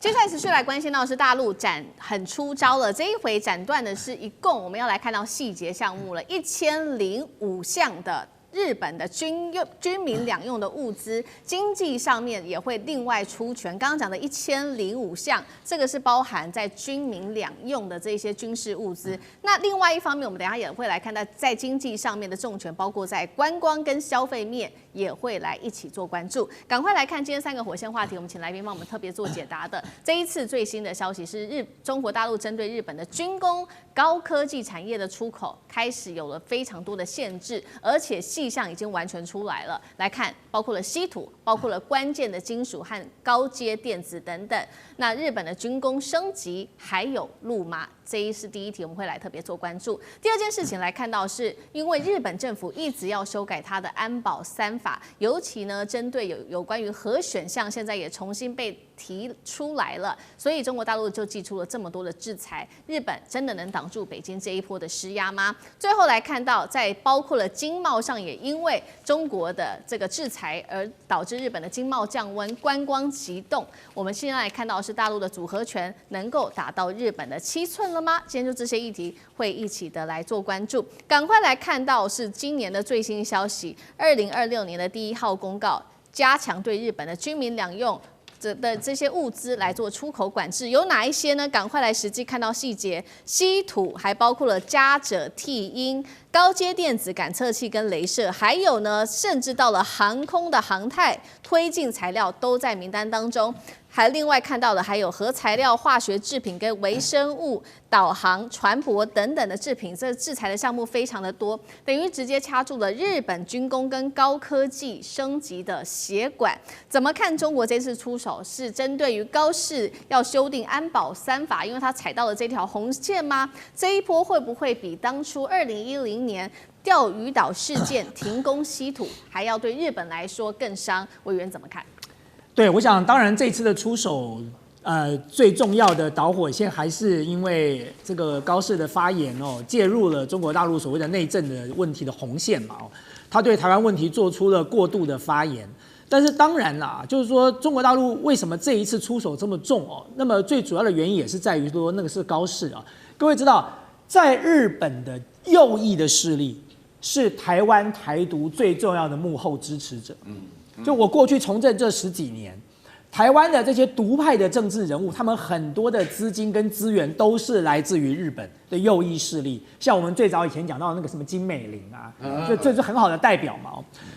接下来持续来关心到的是大陆很出招了，这一回斩断的是一共我们要来看到细节项目了，1005项的。日本的军民两用的物资，经济上面也会另外出拳。刚刚讲的1005项，这个是包含在军民两用的这些军事物资。那另外一方面，我们等一下也会来看到在经济上面的重拳，包括在观光跟消费面也会来一起做关注。赶快来看今天3个火线话题，我们请来宾帮我们特别做解答的。这一次最新的消息是中国大陆针对日本的军工、高科技产业的出口开始有了非常多的限制，而且细项已经完全出来了。来看，包括了稀土，包括了关键的金属和高阶电子等等。那日本的军工升级还有路吗？这是第一题，我们会来特别做关注。第二件事情来看到是，因为日本政府一直要修改它的安保3法，尤其呢针对有关于核选项，现在也重新被提出来了，所以中国大陆就祭出了这么多的制裁。日本真的能挡住北京这一波的施压吗？最后来看到，在包括了经贸上，也因为中国的这个制裁而导致日本的经贸降温，观光急冻。我们现在来看到的是大陆的组合拳能够打到日本的7寸了吗？今天就这些议题会一起的来做关注。赶快来看到是今年的最新消息，2026年的第1号公告，加强对日本的军民两用的这些物资来做出口管制，有哪一些呢？赶快来实际看到细节。稀土还包括了加锗锑铟、高阶电子感测器跟雷射，还有呢，甚至到了航空的航太推进材料都在名单当中。还另外看到的还有核材料、化学制品跟微生物、导航、船舶等等的制品，这制裁的项目非常的多，等于直接掐住了日本军工跟高科技升级的血管。怎么看中国这次出手是针对于高市要修订安保3法，因为它踩到了这条红线吗？这一波会不会比当初2010年钓鱼岛事件停工稀土还要对日本来说更伤？委员怎么看？对，我想当然这次的出手，最重要的导火线还是因为这个高市的发言介入了中国大陆所谓的内政的问题的红线嘛他对台湾问题做出了过度的发言。但是当然啦，就是说中国大陆为什么这一次出手这么重那么最主要的原因也是在于说那个是高市各位知道，在日本的右翼的势力是台湾台独最重要的幕后支持者。就我过去从政这10几年，台湾的这些独派的政治人物，他们很多的资金跟资源都是来自于日本的右翼势力，像我们最早以前讲到的那个什么金美玲这是很好的代表嘛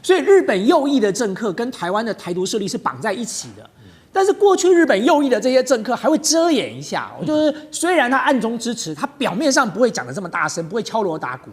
所以日本右翼的政客跟台湾的台独势力是绑在一起的。但是过去日本右翼的这些政客还会遮掩一下就是虽然他暗中支持，他表面上不会讲得这么大声，不会敲锣打鼓。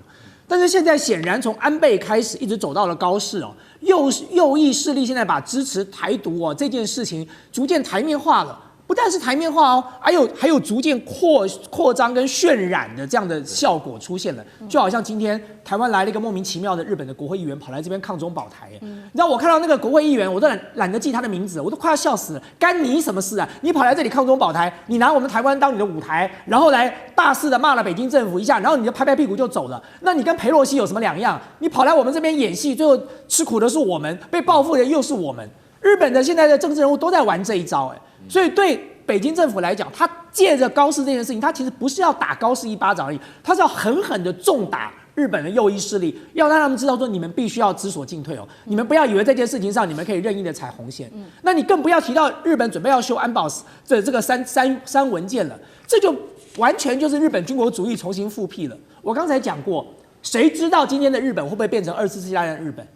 但是现在显然从安倍开始一直走到了高市右翼势力现在把支持台独这件事情逐渐台面化了，不但是台面化还有逐渐扩张跟渲染的这样的效果出现了。就好像今天台湾来了一个莫名其妙的日本的国会议员跑来这边抗中保台你知道我看到那个国会议员，我都懒得记他的名字，我都快要笑死了。干你什么事啊？你跑来这里抗中保台，你拿我们台湾当你的舞台，然后来大肆的骂了北京政府一下，然后你就拍拍屁股就走了。那你跟裴洛西有什么两样？你跑来我们这边演戏，最后吃苦的是我们，被报复的又是我们。日本的现在的政治人物都在玩这一招所以对北京政府来讲，他借着高市这件事情，他其实不是要打高市一巴掌而已，他是要狠狠的重打日本的右翼势力，要让他们知道说你们必须要知所进退你们不要以为这件事情上你们可以任意的踩红线那你更不要提到日本准备要修安保这个三文件了，这就完全就是日本军国主义重新复辟了。我刚才讲过，谁知道今天的日本会不会变成24世纪大战的日本？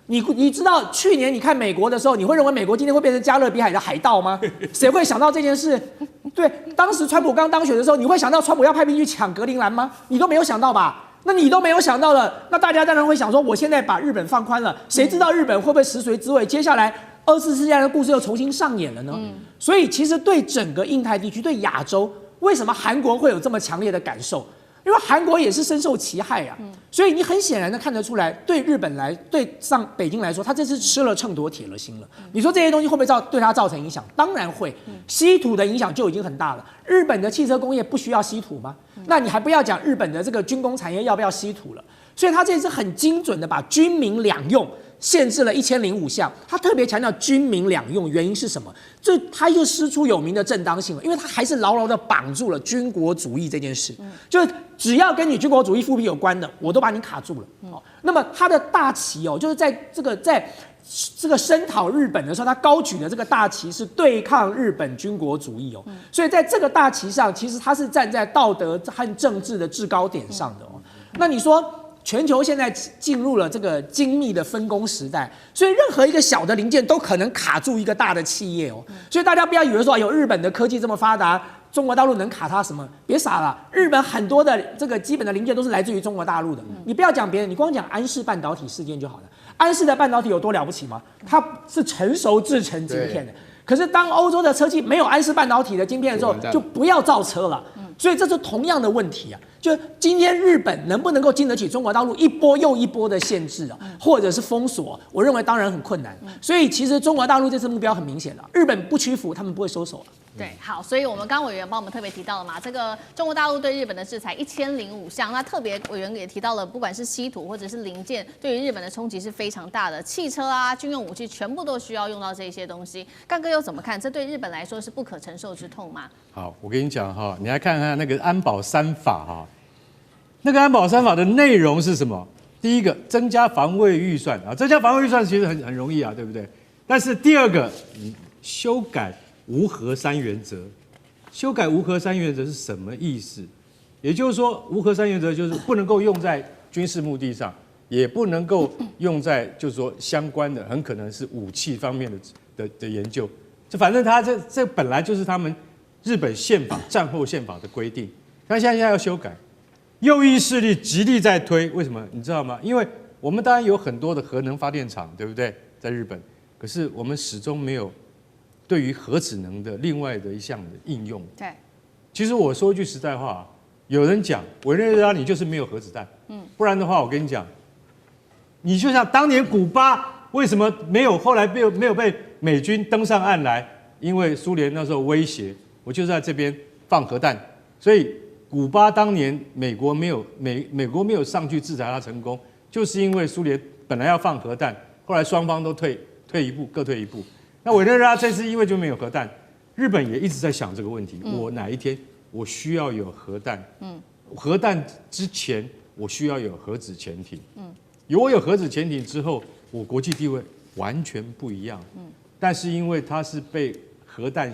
你知道去年你看美国的时候，你会认为美国今天会变成加勒比海的海盗吗？谁会想到这件事？对，当时川普刚当选的时候，你会想到川普要派兵去抢格陵兰吗？你都没有想到吧？那你都没有想到了，那大家当然会想说，我现在把日本放宽了，谁知道日本会不会食髓知味？接下来24世纪大战的故事又重新上演了呢？所以其实对整个印太地区，对亚洲，为什么韩国会有这么强烈的感受？因为韩国也是深受其害所以你很显然的看得出来，对日本对北京来说，他这次吃了秤砣铁了心了。你说这些东西会不会对他造成影响？当然会，稀土的影响就已经很大了。日本的汽车工业不需要稀土吗？那你还不要讲日本的这个军工产业要不要稀土了。所以他这次很精准的把军民两用限制了1005项，他特别强调军民两用，原因是什么？这他又师出有名的正当性了，因为他还是牢牢的绑住了军国主义这件事，就是只要跟你军国主义复辟有关的，我都把你卡住了。那么他的大旗就是在这个声讨日本的时候，他高举的这个大旗是对抗日本军国主义所以在这个大旗上，其实他是站在道德和政治的制高点上的那你说？全球现在进入了这个精密的分工时代，所以任何一个小的零件都可能卡住一个大的企业所以大家不要以为说有日本的科技这么发达，中国大陆能卡它什么？别傻了，日本很多的这个基本的零件都是来自于中国大陆的。你不要讲别人，你光讲安氏半导体事件就好了。安氏的半导体有多了不起吗？它是成熟制成晶片的。可是当欧洲的车企没有安氏半导体的晶片的时候，就不要造车了。所以这是同样的问题就今天日本能不能够经得起中国大陆一波又一波的限制或者是封锁？我认为当然很困难。所以其实中国大陆这次目标很明显了，日本不屈服，他们不会收手了。对，好，所以我们刚委员帮我们特别提到了嘛，这个中国大陆对日本的制裁1005项，那特别委员也提到了，不管是稀土或者是零件，对于日本的冲击是非常大的，汽车啊、军用武器全部都需要用到这些东西。干哥又怎么看？这对日本来说是不可承受之痛吗？好，我跟你讲你来看看那个安保三法那个安保三法的内容是什么？第一个，增加防卫预算增加防卫预算其实很容易对不对？但是第二个，修改无核三原则，修改无核三原则是什么意思？也就是说，无核三原则就是不能够用在军事目的上，也不能够用在就是说相关的很可能是武器方面的研究。就反正他这本来就是他们日本宪法战后宪法的规定，但现在要修改，右翼势力极力在推，为什么？你知道吗？因为我们当然有很多的核能发电厂，对不对？在日本，可是我们始终没有对于核子能的另外的一项的应用。对，其实我说一句实在话，有人讲委内瑞拉你就是没有核子弹，不然的话我跟你讲，你就像当年古巴为什么后来没有被美军登上岸来？因为苏联那时候威胁，我就在这边放核弹，所以古巴当年美国没有上去制裁它成功，就是因为苏联本来要放核弹，后来双方都退一步，各退一步。那委内瑞拉这次因为就没有核弹，日本也一直在想这个问题：我哪一天我需要有核弹？核弹之前我需要有核子潜艇。我有核子潜艇之后，我国际地位完全不一样。但是因为它是被核弹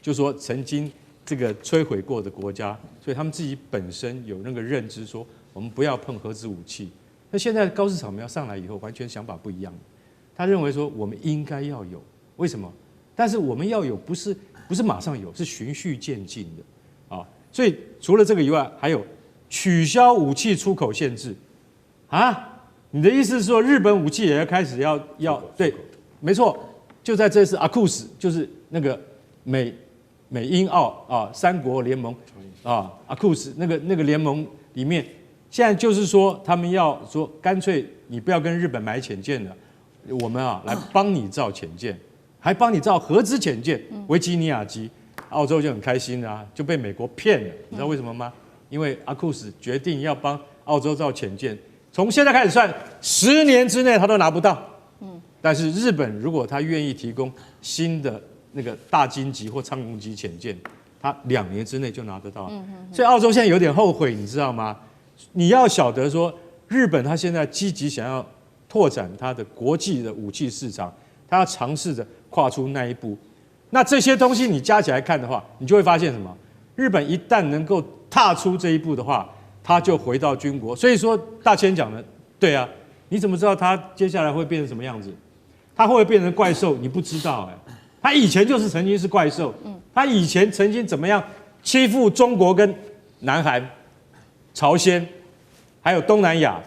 就说曾经这个摧毁过的国家，所以他们自己本身有那个认知，说我们不要碰核子武器。那现在高市场苗上来以后，完全想法不一样。他认为说我们应该要有，为什么？但是我们要有不是马上有，是循序渐进的所以除了这个以外，还有取消武器出口限制你的意思是说日本武器也要开始要对，没错，就在这次AUKUS，就是那个美英澳三国联盟AUKUS 那个联盟里面，现在就是说他们要说干脆你不要跟日本买潜舰了。我们来帮你造潜舰，还帮你造核子潜舰维吉尼亚级，澳洲就很开心就被美国骗了。你知道为什么吗？因为AUKUS决定要帮澳洲造潜舰，从现在开始算10年之内他都拿不到。但是日本如果他愿意提供新的那个大鲸级或苍龙级潜舰，他2年之内就拿得到。所以澳洲现在有点后悔，你知道吗？你要晓得说，日本他现在积极想要拓展它的国际的武器市场，它要尝试着跨出那一步。那这些东西你加起来看的话，你就会发现什么？日本一旦能够踏出这一步的话，它就回到军国。所以说大千讲的对啊，你怎么知道它接下来会变成什么样子？它会不会变成怪兽？你不知道它以前就是曾经是怪兽，它以前曾经怎么样欺负中国跟南韩、朝鲜，还有东南亚。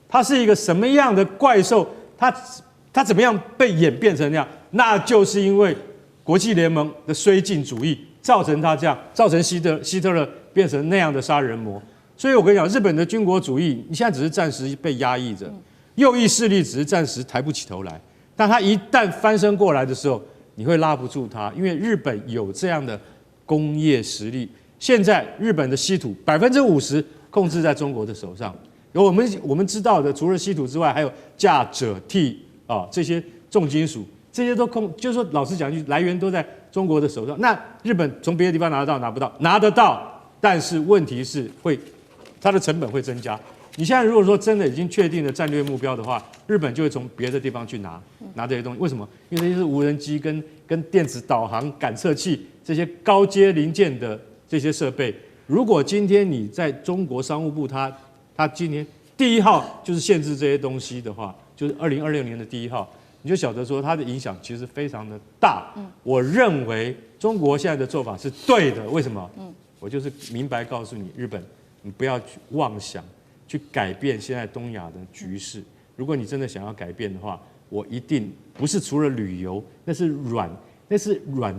它是一个什么样的怪兽？它怎么样被演变成那样？那就是因为国际联盟的绥靖主义造成它这样，造成希特勒变成那样的杀人魔。所以我跟你讲，日本的军国主义，你现在只是暂时被压抑着，右翼势力只是暂时抬不起头来。但它一旦翻身过来的时候，你会拉不住它，因为日本有这样的工业实力。现在日本的稀土50%控制在中国的手上。有我们知道的，除了稀土之外，还有钾、锗、锑啊这些重金属，这些都就是说老实讲一句，来源都在中国的手上。那日本从别的地方拿得到拿不到？拿得到，但是问题是它的成本会增加。你现在如果说真的已经确定了战略目标的话，日本就会从别的地方去拿这些东西。为什么？因为这些是无人机跟电子导航感测器这些高阶零件的这些设备。如果今天你在中国商务部它今天第1号就是限制这些东西的话，就是2026年的第1号，你就晓得说它的影响其实非常的大。我认为中国现在的做法是对的。为什么？我就是明白告诉你，日本，你不要去妄想去改变现在东亚的局势。如果你真的想要改变的话，我一定不是除了旅游，那是软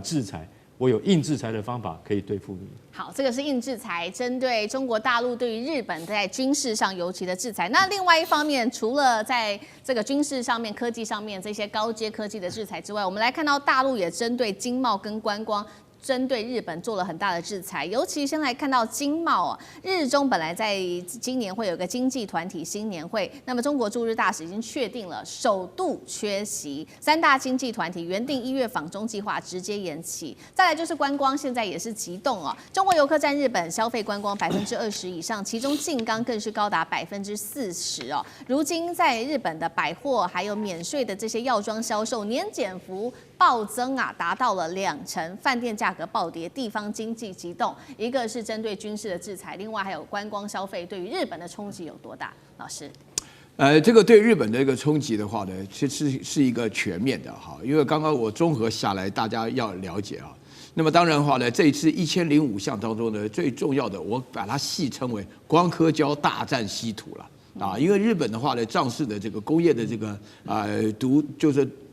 制裁。我有硬制裁的方法可以对付你。好，这个是硬制裁，针对中国大陆对于日本在军事上尤其的制裁。那另外一方面，除了在这个军事上面、科技上面这些高阶科技的制裁之外，我们来看到大陆也针对经贸跟观光，针对日本做了很大的制裁。尤其先来看到经贸啊，日中本来在今年会有个经济团体新年会，那么中国驻日大使已经确定了首度缺席，3大经济团体原定1月访中计划直接延期。再来就是观光，现在也是急动哦，中国游客占日本消费观光20%以上，其中静冈更是高达40%哦。如今在日本的百货还有免税的这些药妆销售年减幅暴增啊，达到了2成，饭店价格暴跌，地方经济急动。一个是针对军事的制裁，另外还有观光消费对于日本的冲击有多大？老师，这个对日本的一个冲击的话呢，其实是一个全面的哈，因为刚刚我综合下来，大家要了解啊。那么当然的话呢，这一次1005项当中呢，最重要的，我把它戏称为光刻胶大战稀土了啊，因为日本的话呢，仗势的这个工业的这个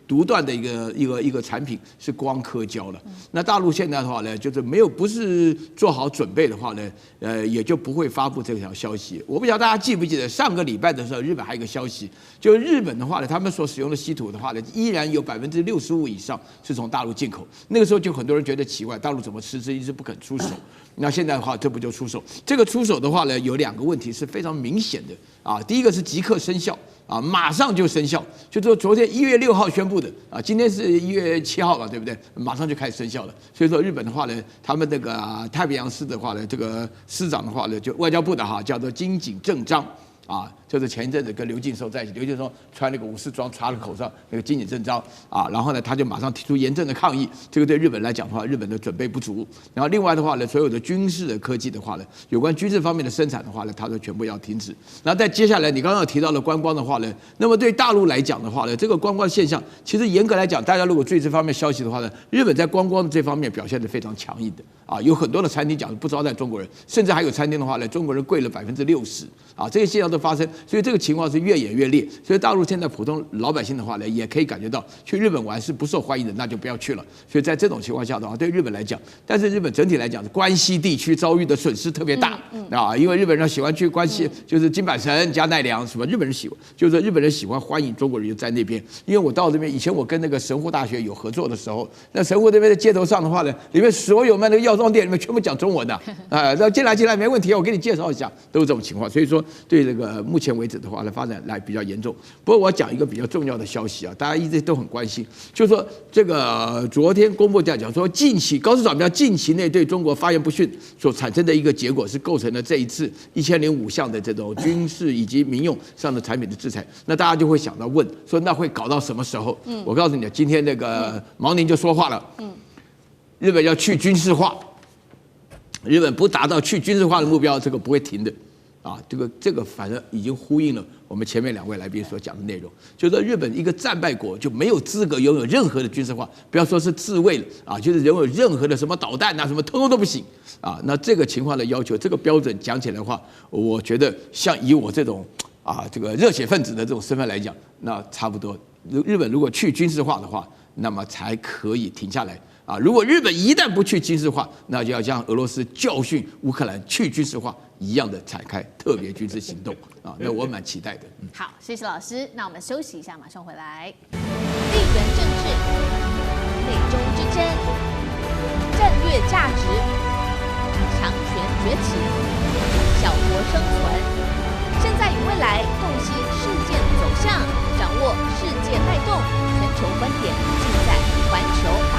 独断的一个产品是光刻胶了。那大陆现在的话呢，就是不是做好准备的话呢，也就不会发布这条消息。我不晓得大家记不记得上个礼拜的时候，日本还有一个消息，就是日本的话呢，他们所使用的稀土的话呢，依然有65%以上是从大陆进口。那个时候就很多人觉得奇怪，大陆怎么迟迟一直不肯出手？那现在的话，这不就出手？这个出手的话呢，有2个问题是非常明显的啊。第一个是即刻生效。啊，马上就生效，就说昨天1月6号宣布的啊，今天是1月7号吧，对不对？马上就开始生效了。所以说日本的话呢，他们那个太平洋司的话呢，这个司长的话呢，就外交部的哈，叫做金井正章啊，就是前一阵子跟刘敬收在一起，刘敬收穿那个武士装，插了口罩，那个金井正章啊，然后呢，他就马上提出严正的抗议。这个对日本来讲的话，日本的准备不足。然后另外的话呢，所有的军事的科技的话呢，有关军事方面的生产的话呢，它都全部要停止。然后再接下来，你刚刚提到了观光的话呢，那么对大陆来讲的话呢，这个观光现象，其实严格来讲，大家如果注意这方面消息的话呢，日本在观光的这方面表现得非常强硬的啊，有很多的餐厅讲不招待中国人，甚至还有餐厅的话呢，中国人贵了60%啊，这些现象都发生。所以这个情况是越演越烈，所以大陆现在普通老百姓的话呢，也可以感觉到去日本玩是不受欢迎的，那就不要去了。所以在这种情况下的话，对日本来讲，但是日本整体来讲，关西地区遭遇的损失特别大啊，因为日本人喜欢去关西，就是金板神、加奈良什么，日本人就是日本人喜欢欢迎中国人就在那边。因为我到这边以前我跟那个神户大学有合作的时候，那神户这边的街头上的话呢，里面所有卖那个药妆店里面全部讲中文的啊，然后进来没问题，我给你介绍一下，都是这种情况。所以说对这个目前为止的话呢，发展来比较严重。不过我讲一个比较重要的消息啊，大家一直都很关心，就是说这个昨天公布讲说，高市长标近期内对中国发言不逊所产生的一个结果，是构成了这一次1005项的这种军事以及民用上的产品的制裁。那大家就会想到问说，那会搞到什么时候？我告诉你，今天那个毛宁就说话了，日本要去军事化，日本不达到去军事化的目标，这个不会停的。啊，这个反正已经呼应了我们前面2位来宾所讲的内容，就是说日本一个战败国就没有资格拥有任何的军事化，不要说是自卫了啊，就是拥有任何的什么导弹啊什么，通通都不行啊。那这个情况的要求，这个标准讲起来的话，我觉得像以我这种这个热血分子的这种身份来讲，那差不多。日本如果去军事化的话，那么才可以停下来。啊，如果日本一旦不去军事化，那就要像俄罗斯教训乌克兰去军事化一样的展开特别军事行动啊，那我蛮期待的。好，谢谢老师。那我们休息一下，马上回来。地缘政治、美中之争、战略价值、强权崛起、小国生存，现在与未来，洞悉事件走向，掌握世界脉动，全球观点尽在环球。